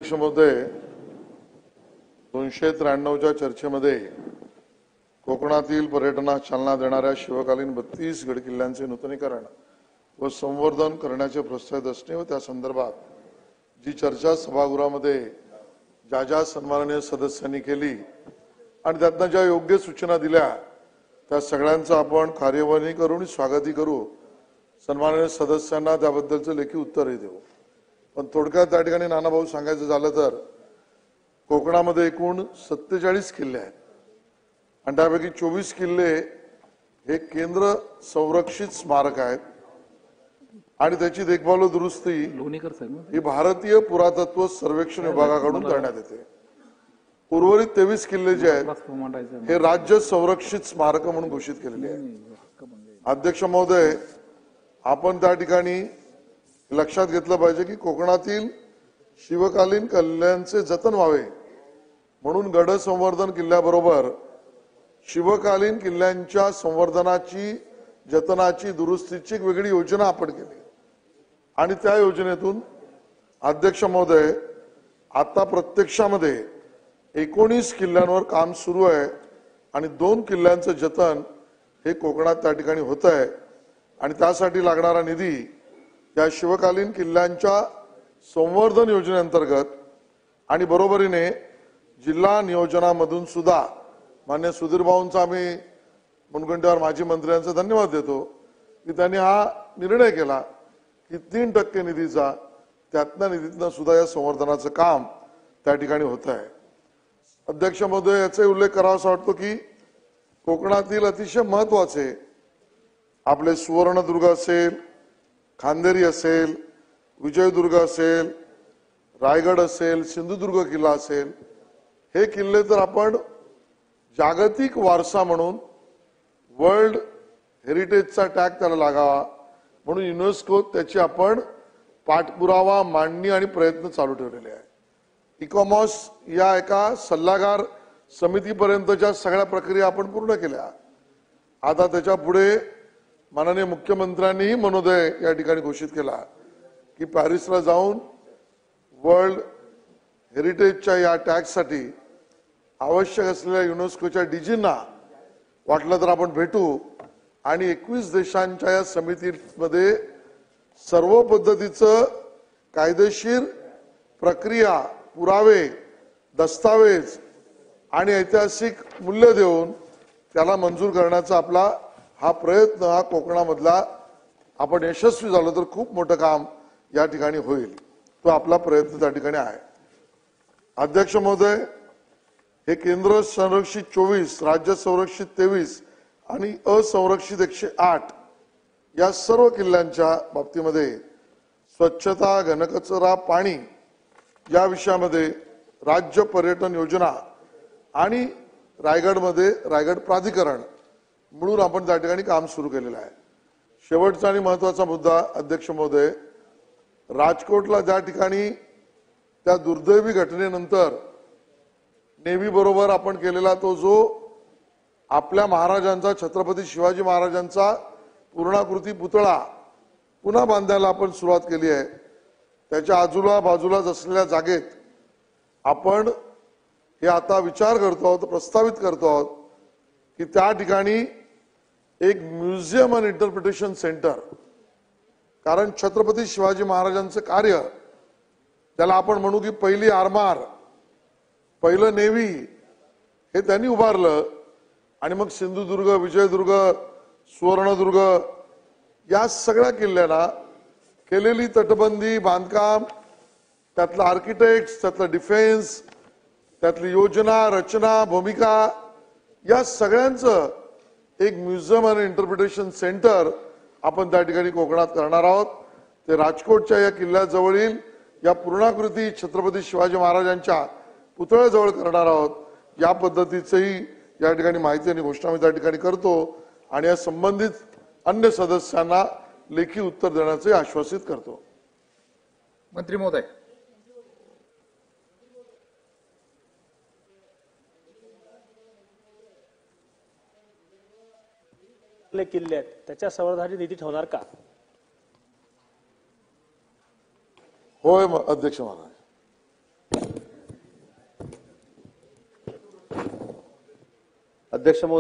महोदय 293च्या चर्चेमध्ये कोकणातील पर्यटनास चालना देणाऱ्या शिवकालीन 32 गड किल्ल्यांचे नूतनीकरण व संवर्धन करण्याचे प्रस्तावित असणे व त्या संदर्भात जी चर्चा सभागृहामध्ये ज्या सन्माननीय सदस्यांनी केली आणि त्यातनं ज्या योग्य सूचना दिल्या त्या सगळ्यांचं आपण कार्यवाही करून स्वागतही करू। सन्माननीय सदस्यांना त्याबद्दलचे लेखी उत्तरही देऊ। पण थोडक्यात त्या ठिकाणी नानाभाऊ सांगायचं झालं तर कोकणामध्ये एकूण 47 किल्ले आहेत आणि त्यापैकी 24 किल्ले हे केंद्र संरक्षित स्मारक आहेत आणि त्याची देखभाल व दुरुस्ती ही भारतीय पुरातत्व सर्वेक्षण विभागाकडून करण्यात येते। उर्वरित 23 किल्ले जे आहेत हे राज्य संरक्षित स्मारक म्हणून घोषित केलेले आहेत। अध्यक्ष महोदय, आपण त्या ठिकाणी लक्षात घेतलं पाहिजे की कोकणातील शिवकालीन किल्ल्यांचे जतन व्हावे म्हणून गड संवर्धन किल्ल्याबरोबर शिवकालीन किल्ल्यांच्या संवर्धनाची, जतनाची, दुरुस्तीची एक वेगळी योजना आपण केली आणि त्या योजनेतून अध्यक्ष महोदय आता प्रत्यक्षामध्ये 19 किल्ल्यांवर काम सुरू आहे आणि 2 किल्ल्यांचं जतन हे कोकणात त्या ठिकाणी होत आहे आणि त्यासाठी लागणारा निधी या शिवकालीन किल्ल्यांच्या संवर्धन योजनेअंतर्गत आणि बरोबरीने जिल्हा नियोजनामधून सुद्धा मान्य सुधीर भाऊंचा आम्ही मुनगंटीवार माजी मंत्र्यांचा धन्यवाद देतो की त्यांनी हा निर्णय केला की 3% निधीचा त्यातल्या निधीतनं सुद्धा या संवर्धनाचं काम त्या ठिकाणी होत आहे। अध्यक्ष महोदय, याचा उल्लेख करावासा वाटतो की कोकणातील अतिशय महत्त्वाचे आपले सुवर्णदुर्ग असेल, खांदेरी असेल, विजयदुर्ग असेल, रायगड असेल, सिंधुदुर्ग किल्ला असेल, हे किल्ले तर आपण जागतिक वारसा म्हणून वर्ल्ड हेरिटेजचा टॅग त्याला लागावा म्हणून युनेस्को त्याची आपण पाठपुरावा, मांडणी आणि प्रयत्न चालू ठेवलेले आहे। इकॉमॉस या एका सल्लागार समितीपर्यंतच्या सगळ्या प्रक्रिया आपण पूर्ण केल्या। आता त्याच्या पुढे माननीय मुख्यमंत्र्यांनीही मनोदय या ठिकाणी घोषित केला की पॅरिसला जाऊन वर्ल्ड हेरिटेजच्या या टॅगसाठी आवश्यक असलेल्या युनेस्कोच्या डीजींना वाटलं तर आपण भेटू आणि 21 देशांच्या या समितीमध्ये सर्व पद्धतीचं कायदेशीर प्रक्रिया, पुरावे, दस्तावेज आणि ऐतिहासिक मूल्य देऊन त्याला मंजूर करण्याचा आपला हा प्रयत्न हा कोकणामधला आपण यशस्वी झालो तर खूप मोठं काम या ठिकाणी होईल। तो आपला प्रयत्न त्या ठिकाणी आहे। अध्यक्ष महोदय, हे केंद्र संरक्षित 24, राज्य संरक्षित 23 आणि असंरक्षित 108 या सर्व किल्ल्यांच्या बाबतीमध्ये स्वच्छता, घनकचरा, पाणी या विषयामध्ये राज्य पर्यटन योजना आणि रायगडमध्ये रायगड प्राधिकरण म्हणून आपण त्या ठिकाणी काम सुरू केलेलं आहे। शेवटचा आणि महत्त्वाचा मुद्दा अध्यक्ष महोदय, राजकोटला ज्या ठिकाणी त्या दुर्दैवी घटनेनंतर नेव्ही बरोबर आपण केलेला तो जो आपल्या महाराजांचा, छत्रपती शिवाजी महाराजांचा पूर्णाकृती पुतळा पुन्हा बांधायला आपण सुरुवात केली आहे, त्याच्या आजूबाजूलाच असलेल्या जागेत आपण हे आता विचार करतो आहोत, प्रस्तावित करतो आहोत की त्या ठिकाणी एक म्युझियम अँड इंटरप्रिटेशन सेंटर, कारण छत्रपती शिवाजी महाराजांचं कार्य त्याला आपण म्हणू की पहिली आरमार, पहिलं नेव्ही हे त्यांनी उभारलं आणि मग सिंधुदुर्ग, विजयदुर्ग, सुवर्णदुर्ग या सगळ्या किल्ल्यांना केलेली तटबंदी, बांधकाम, त्यातलं आर्किटेक्ट, त्यातलं डिफेन्स, त्यातली योजना, रचना, भूमिका या सगळ्यांचं एक म्युझियम आणि इंटरप्रिटेशन सेंटर आपण त्या ठिकाणी कोकणात करणार आहोत। ते राजकोटच्या या किल्ल्याजवळील या पूर्णाकृती छत्रपती शिवाजी महाराजांच्या पुतळ्याजवळ करणार आहोत। या पद्धतीचंही या ठिकाणी माहिती आणि घोषणा मी त्या ठिकाणी करतो आणि या संबंधित अन्य सदस्यांना लेखी उत्तर देण्याचे आश्वासित करतो। मंत्री महोदय, किल्ले आहेत त्याच्या संवर्धनासाठी निधी ठेवणार का? होय अध्यक्ष महाराज। अध्यक्ष महोदय